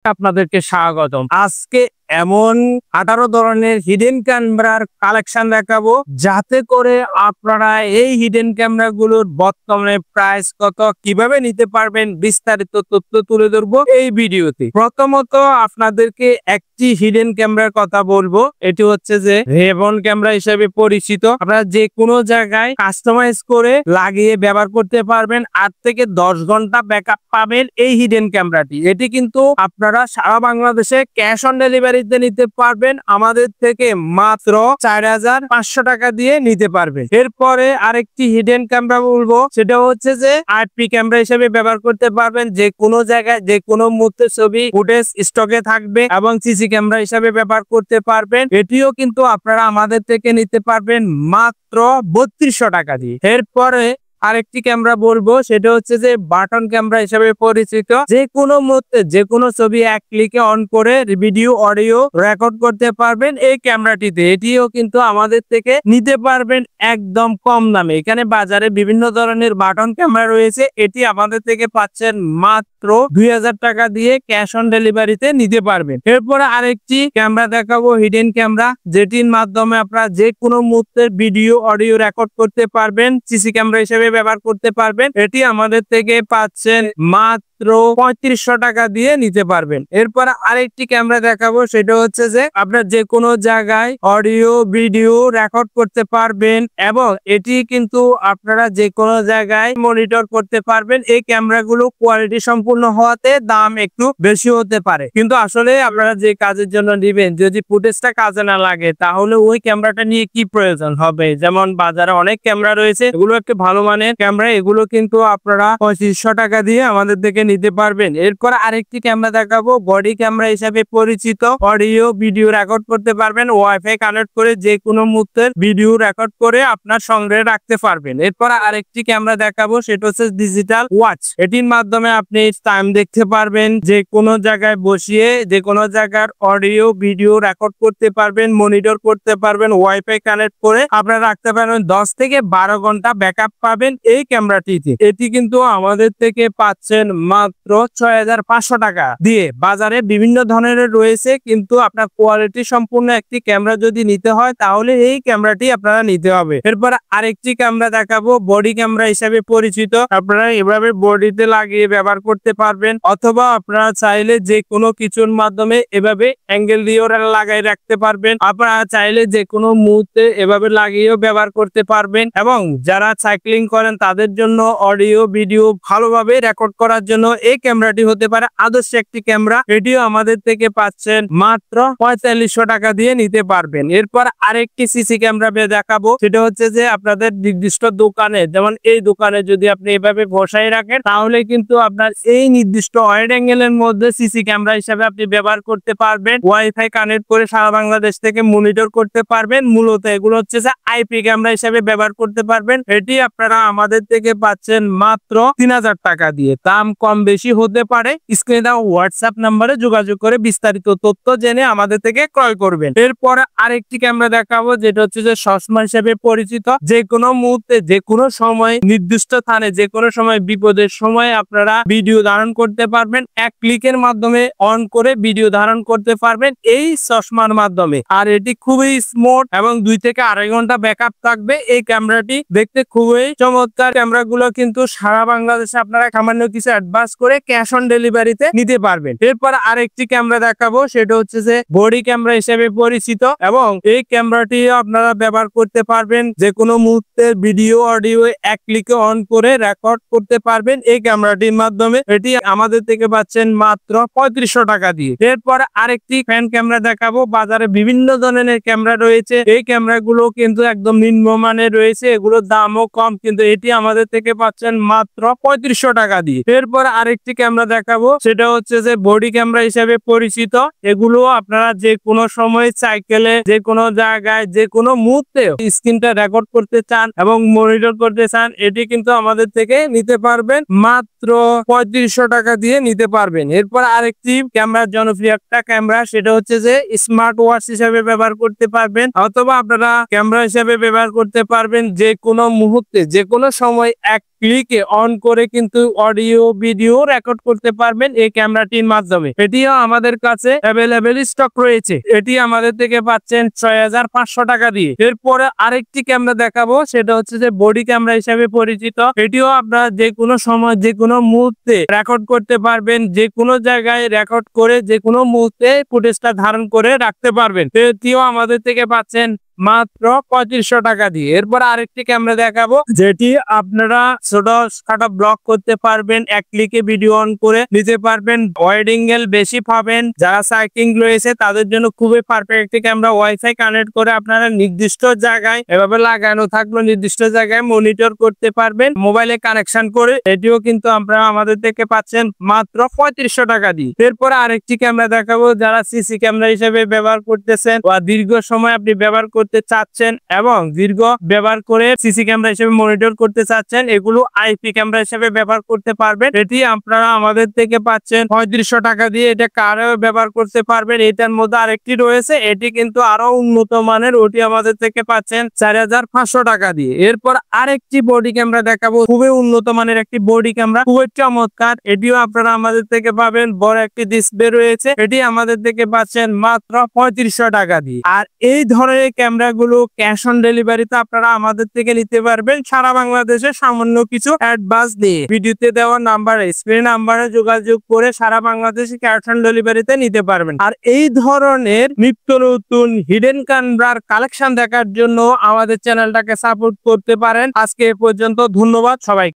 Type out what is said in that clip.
আপনাদেরকে স্বাগতম। আজকে এমন 18 ধরনের হিডেন ক্যামেরার কালেকশন দেখাবো, যাতে করে আপনারা এই হিডেন ক্যামেরাগুলোর বর্তমানে প্রাইস কত, কিভাবে নিতে পারবেন, বিস্তারিত তথ্য তুলে ধরবো এই ভিডিওতে। প্রথমত আপনাদেরকে একটি হিডেন ক্যামেরার কথা বলবো। এটি হচ্ছে যে রেবন ক্যামেরা হিসেবে পরিচিত। আপনারা যে কোনো জায়গায় কাস্টমাইজ করে লাগিয়ে ব্যবহার করতে পারবেন। 8 থেকে 10 ঘন্টা ব্যাকআপ পাবেন এই হিডেন ক্যামেরাটি। এটি কিন্তু আপনারা সারা বাংলাদেশে ক্যাশ অন ডেলিভারিতে নিতে পারবেন আমাদের থেকে মাত্র 4500 টাকা দিয়ে নিতে পারবেন। এরপরে আরেকটি হিডেন ক্যামেরা বলবো, সেটা হচ্ছে যে আরপি ক্যামেরা হিসেবে ব্যবহার করতে পারবেন। যে কোনো জায়গায় যে কোনো মুহূর্তে ছবি ফুটেজ স্টকে থাকবে এবং সিসি ক্যামেরা হিসেবে ব্যবহার করতে পারবেন। এটিও কিন্তু আপনারা আমাদের থেকে নিতে পারবেন মাত্র 3200 টাকা দিয়ে। এরপরে আরেকটি ক্যামেরা বলবো, সেটা হচ্ছে যে বাটন ক্যামেরা হিসেবে পরিচিত। যে কোনো মুহূর্তে যে কোনো ছবি এক ক্লিকে অন করে ভিডিও অডিও রেকর্ড করতে পারবেন এই ক্যামেরাটিতে। এটিও কিন্তু আমাদের থেকে নিতে পারবেন একদম কম দামে। এখানে বাজারে বিভিন্ন ধরনের বাটন ক্যামেরা রয়েছে, এটি আমাদের থেকে পাচ্ছেন মাত্র 2000 টাকা দিয়ে ক্যাশ অন ডেলিভারিতে নিতে পারবেন। এরপরে আরেকটি ক্যামেরা দেখাবো, হিডেন ক্যামেরা, যেটির মাধ্যমে আপনারা যে কোনো মুহূর্তে ভিডিও অডিও রেকর্ড করতে পারবেন, সিসি ক্যামেরা হিসেবে ব্যবহার করতে পারবেন। এটি আমাদের থেকে পাচ্ছেন মাত্র 3500 টাকা দিয়ে নিতে পারবেন। এরপর আরেকটি ক্যামেরা দেখাবো, সেটা হচ্ছে যে আপনার যে কোনো জায়গায় অডিও ভিডিও রেকর্ড করতে পারবেন এবং এটি কিন্তু আপনারা যে কোনো জায়গায় মনিটর করতে পারবেন। এই ক্যামেরাগুলো কোয়ালিটি সম্পূর্ণ হওয়াতে দাম একটু বেশি হতে পারে, কিন্তু আসলে আপনারা যে কাজের জন্য নিবেন, যদি ফুটেজটা কাজে না লাগে তাহলে ওই ক্যামেরাটা নিয়ে কি প্রয়োজন হবে। যেমন বাজারে অনেক ক্যামেরা রয়েছে, এগুলো একটি ভালো মানের ক্যামেরা, এগুলো কিন্তু আপনারা 2500 টাকা দিয়ে আমাদের থেকে নিতে পারবেন। এরপর আরেকটি ক্যামেরা দেখাবো, বডি ক্যামেরা হিসেবে পরিচিত। অডিও ভিডিও রেকর্ড করতে পারবেন, ওয়াইফাই কানেক্ট করে যে কোনো মুহূর্তের ভিডিও রেকর্ড করে আপনার সংগ্রহে রাখতে পারবেন। এরপর আরেকটি ক্যামেরা দেখাবো, সেটা হচ্ছে ডিজিটাল ওয়াচ। এটির মাধ্যমে আপনি টাইম দেখতে পারবেন, যে কোনো জায়গায় বসিয়ে যে কোনো জায়গার অডিও ভিডিও রেকর্ড করতে পারবেন, মনিটর করতে পারবেন, ওয়াইফাই কানেক্ট করে আপনারা রাখতে পারবেন। 10 থেকে 12 ঘন্টা ব্যাকআপ পাবেন এই ক্যামেরাটিতে। এটি কিন্তু আমাদের থেকে পাচ্ছেন মাত্র 6500 টাকা দিয়ে। বাজারে বিভিন্ন ধরনের রয়েছে, কিন্তু আপনার কোয়ালিটি সম্পূর্ণ একটি ক্যামেরা যদি নিতে হয় তাহলে এই ক্যামেরাটি আপনারা নিতে হবে। এরপর আরেকটি ক্যামেরা দেখাবো, বডি ক্যামেরা হিসেবে পরিচিত। আপনারা এভাবে বডিতে লাগিয়ে ব্যবহার করতে পারবেন, অথবা আপনারা চাইলে যে কোনো কিছুর মাধ্যমে এভাবে অ্যাঙ্গেল দিয়েও লাগাই রাখতে পারবেন। আপনারা চাইলে যে কোনো মুহূর্তে এভাবে লাগিয়েও ব্যবহার করতে পারবেন। এবং যারা সাইক্লিং করেন তাদের জন্য অডিও ভিডিও ভালোভাবে রেকর্ড করার জন্য এই ক্যামেরাটি হতে পারে আদর্শ একটি ক্যামেরা। এটিও আমাদের থেকে পাচ্ছেন মাত্র 4500 টাকা দিয়ে নিতে পারবেন। এরপর আরেকটি সিসি ক্যামেরা দেখাবো, সেটা হচ্ছে যে আপনাদের নির্দিষ্ট দোকানে, যেমন এই দোকানে যদি আপনি এভাবে বসাই রাখেন তাহলে কিন্তু আপনার এই নির্দিষ্ট ওয়াইড অ্যাঙ্গেলের মধ্যে সিসি ক্যামেরা হিসেবে আপনি ব্যবহার করতে পারবেন। ওয়াইফাই কানেক্ট করে সারা বাংলাদেশ থেকে মনিটর করতে পারবেন। মূলত এগুলো হচ্ছে যে আইপি ক্যামেরা হিসেবে ব্যবহার করতে পারবেন। এটি আপনারা আমাদের থেকে পাচ্ছেন মাত্র 3000 টাকা দিয়ে। দাম কম বেশি হতে পারে, স্ক্রিনে দেওয়া হোয়াটসঅ্যাপ নাম্বারে যোগাযোগ করে বিস্তারিত তথ্য জেনে আমাদের থেকে ক্রয় করবেন। এরপর আরেকটি ক্যামেরা দেখাবো, যেটা হচ্ছে যে চশমা হিসেবে পরিচিত। যে কোনো মুহূর্তে যে কোনো সময় নির্দিষ্ট স্থানে যে কোনো সময় বিপদের সময় আপনারা ভিডিও ধারণ করতে পারবেন। এক ক্লিকের মাধ্যমে অন করে ভিডিও ধারণ করতে পারবেন এই চশমার মাধ্যমে। আর এটি খুবই স্মুথ এবং 2 থেকে 2.5 ঘন্টা ব্যাকআপ থাকবে। এই ক্যামেরাটি দেখতে খুবই চমৎকার। ক্যামেরাগুলো কিন্তু সারা বাংলাদেশে আপনারা সামান্য কিছু অ্যাডভান্স করে ক্যাশ অন ডেলিভারিতে নিতে পারবেন। এরপর আরেকটি ক্যামেরা দেখাবো, সেটা হচ্ছে যে বডি ক্যামেরা হিসেবে পরিচিত এবং এই ক্যামেরাটি আপনারা ব্যবহার করতে পারবেন। যে কোনো মুহূর্তে ভিডিও অডিও এক ক্লিকে অন করে রেকর্ড করতে পারবেন এই ক্যামেরাটির মাধ্যমে। এটি আমাদের থেকে পাচ্ছেন মাত্র 3500 টাকা দিয়ে। এরপর আরেকটি ফ্যান ক্যামেরা দেখাবো। বাজারে বিভিন্ন ধরনের ক্যামেরা রয়েছে, এই ক্যামেরাগুলো কিন্তু একদম নিম্নমানের রয়েছে, এগুলোর দামও কম, কিন্তু এটি আমাদের থেকে পাচ্ছেন মাত্র 3500 টাকা দিয়ে। এরপর আরেকটি ক্যামেরা দেখাবো, সেটা হচ্ছে যে বডি ক্যামেরা হিসেবে পরিচিত। এগুলো আপনারা যে কোনো সময় সাইকেলে যে কোনো জায়গায় যে কোনো মুহূর্তে স্ক্রিনটা রেকর্ড করতে চান এবং মনিটর করতে চান, এটি কিন্তু আমাদের থেকে নিতে পারবেন মাত্র 3500 টাকা দিয়ে নিতে পারবেন। এরপর আরেকটি ক্যামেরা, জনপ্রিয় একটা ক্যামেরা, সেটা হচ্ছে যে স্মার্ট ওয়াচ হিসেবে ব্যবহার করতে পারবেন, অথবা আপনারা ক্যামেরা হিসেবে ব্যবহার করতে পারবেন। যে কোনো মুহূর্তে যে কোনো সময় এক ক্লিকে অন করে কিন্তু অডিও ভিডিও রেকর্ড করতে পারবেন এই ক্যামেরাটির মাধ্যমে। এটিও আমাদের কাছে অ্যাভেলেবেল স্টক রয়েছে। এটি আমাদের থেকে পাচ্ছেন 6500 টাকা দিয়ে। এরপরে আরেকটি ক্যামেরা দেখাবো, সেটা হচ্ছে যে বডি ক্যামেরা হিসেবে পরিচিত। এটিও আপনারা যে কোনো সময় যে কোনো মুহূর্তে রেকর্ড করতে পারবেন, যে কোনো জায়গায় রেকর্ড করে যে কোনো মুহূর্তে ফুটেজটা ধারণ করে রাখতে পারবেন। এটিও আমাদের থেকে পাচ্ছেন মাত্র 3500 টাকা দিয়ে। এরপর আরেকটি ক্যামেরা দেখাবো, যেটি আপনারা ছোটখাটো ব্লগ করতে পারবেন, এক ক্লিকে ভিডিও অন করে নিতে পারবেন। ওয়াইড অ্যাঙ্গেল বেশি পাবেন। যারা সাইক্লিং রয়েছে তাদের জন্য খুবই পারফেক্ট একটি ক্যামেরা। ওয়াইফাই কানেক্ট করে আপনারা নির্দিষ্ট জায়গায় এভাবে লাগানো থাকলো নির্দিষ্ট জায়গায় মনিটর করতে পারবেন মোবাইলে কানেকশন করে। এটিও কিন্তু আপনারা আমাদের থেকে পাচ্ছেন মাত্র 3500 টাকা দিয়ে। এরপর আরেকটি ক্যামেরা দেখাবো, যারা সিসি ক্যামেরা হিসেবে ব্যবহার করতেছেন বা দীর্ঘ সময় আপনি ব্যবহার করতে চাচ্ছেন এবং দীর্ঘ ব্যবহার করে সিসি ক্যামেরা হিসেবে মনিটর করতে চাচ্ছেন, এগুলো আইপি ক্যামেরা হিসেবে ব্যবহার করতে পারবেন। এটি আপনারা আমাদের থেকে পাচ্ছেন 3500 টাকা দিয়ে। এটা কারেও ব্যবহার করতে পারবেন। এটার মধ্যে আরেকটি রয়েছে, এটি কিন্তু আরো উন্নত মানের, ওটি আমাদের থেকে পাচ্ছেন 4500 টাকা দিয়ে। এরপর আরেকটি বডি ক্যামেরা দেখাবো, খুবই উন্নত মানের একটি বডি ক্যামেরা, খুবই চমৎকার। এটিও আপনারা আমাদের থেকে পাবেন। বড় একটি ডিসপ্লে রয়েছে, এটি আমাদের থেকে পাচ্ছেন মাত্র 3500 টাকা দিয়ে। আর এই ধরনের ক্যামেরা গুলো ক্যাশ অন ডেলিভারিতে আপনারা আমাদের থেকে নিতে পারবেন সারা বাংলাদেশে সামান্য কিছু অ্যাডভান্স দিয়ে। ভিডিওতে দেওয়া নাম্বারে স্ক্রিন নাম্বারে যোগাযোগ করে সারা বাংলাদেশে ক্যাশ অন ডেলিভারিতে নিতে পারবেন। আর এই ধরনের নিত্য নতুন হিডেন ক্যামেরার কালেকশন দেখার জন্য আমাদের চ্যানেলটাকে সাপোর্ট করতে পারেন। আজকে এ পর্যন্ত, ধন্যবাদ সবাই।